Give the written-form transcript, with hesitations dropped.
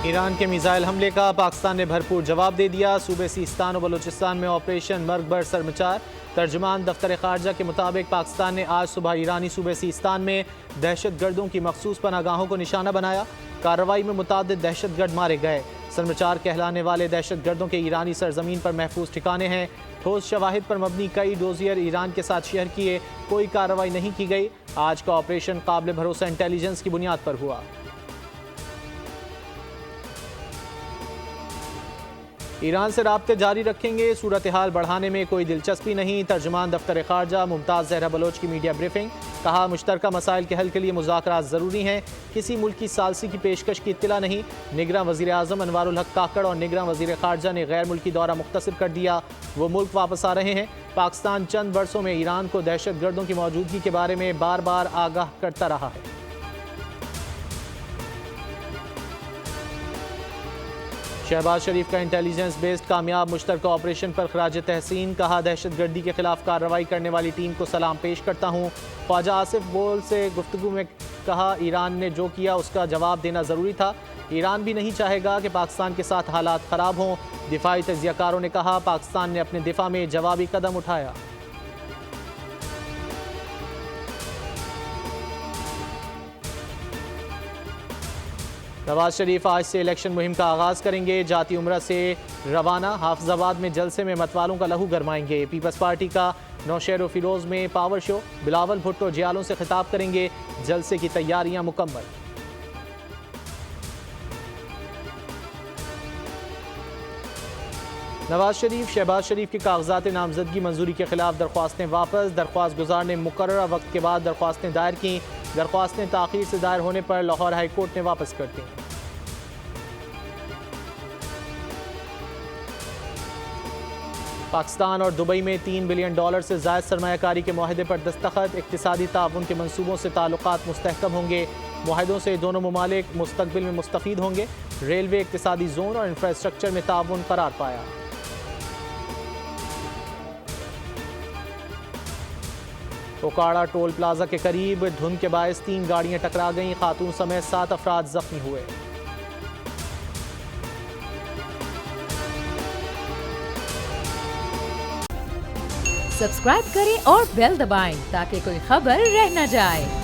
ایران کے میزائل حملے کا پاکستان نے بھرپور جواب دے دیا۔ صوبے سیستان و بلوچستان میں آپریشن مرگ بر سرمچار۔ ترجمان دفتر خارجہ کے مطابق پاکستان نے آج صبح ایرانی صوبے سیستان میں دہشت گردوں کی مخصوص پناہ گاہوں کو نشانہ بنایا۔ کارروائی میں متعدد دہشت گرد مارے گئے۔ سرمچار کہلانے والے دہشت گردوں کے ایرانی سرزمین پر محفوظ ٹھکانے ہیں۔ ٹھوس شواہد پر مبنی کئی ڈوزیئر ایران کے ساتھ شیئر کیے، کوئی کارروائی نہیں کی گئی۔ آج کا آپریشن قابل بھروسہ انٹیلیجنس کی بنیاد پر ہوا۔ ایران سے رابطے جاری رکھیں گے، صورتحال بڑھانے میں کوئی دلچسپی نہیں۔ ترجمان دفتر خارجہ ممتاز زہرا بلوچ کی میڈیا بریفنگ۔ کہا مشترکہ مسائل کے حل کے لیے مذاکرات ضروری ہیں، کسی ملک کی ثالثی کی پیشکش کی اطلاع نہیں۔ نگراں وزیر اعظم انوار الحق کاکڑ اور نگراں وزیر خارجہ نے غیر ملکی دورہ مختصر کر دیا، وہ ملک واپس آ رہے ہیں۔ پاکستان چند برسوں میں ایران کو دہشت گردوں کی موجودگی کے بارے میں بار بار آگاہ کرتا رہا ہے۔ شہباز شریف کا انٹیلیجنس بیسڈ کامیاب مشترکہ آپریشن پر خراج تحسین۔ کہا دہشت گردی کے خلاف کارروائی کرنے والی ٹیم کو سلام پیش کرتا ہوں۔ خواجہ آصف بول سے گفتگو میں کہا ایران نے جو کیا اس کا جواب دینا ضروری تھا۔ ایران بھی نہیں چاہے گا کہ پاکستان کے ساتھ حالات خراب ہوں۔ دفاعی تجزیہ کاروں نے کہا پاکستان نے اپنے دفاع میں جوابی قدم اٹھایا۔ نواز شریف آج سے الیکشن مہم کا آغاز کریں گے، جاتی عمرہ سے روانہ۔ حافظ آباد میں جلسے میں متوالوں کا لہو گرمائیں گے۔ پیپلز پارٹی کا نوشہر و فیروز میں پاور شو، بلاول بھٹو جیالوں سے خطاب کریں گے۔ جلسے کی تیاریاں مکمل۔ نواز شریف شہباز شریف کے کاغذات نامزدگی منظوری کے خلاف درخواستیں واپس۔ درخواست گزار نے مقررہ وقت کے بعد درخواستیں دائر کیں۔ درخواستیں تاخیر سے دائر ہونے پر لاہور ہائی کورٹ نے واپس کر دیں۔ پاکستان اور دبئی میں $3 بلین سے زائد سرمایہ کاری کے معاہدے پر دستخط۔ اقتصادی تعاون کے منصوبوں سے تعلقات مستحکم ہوں گے۔ معاہدوں سے دونوں ممالک مستقبل میں مستفید ہوں گے۔ ریلوے اقتصادی زون اور انفراسٹرکچر میں تعاون قرار پایا۔ اوکاڑا ٹول پلازا کے قریب دھند کے باعث 3 گاڑیاں ٹکرا گئیں، خاتون سمیت 7 افراد زخمی ہوئے۔ سبسکرائب کریں اور بیل دبائیں تاکہ کوئی خبر رہ نہ جائے۔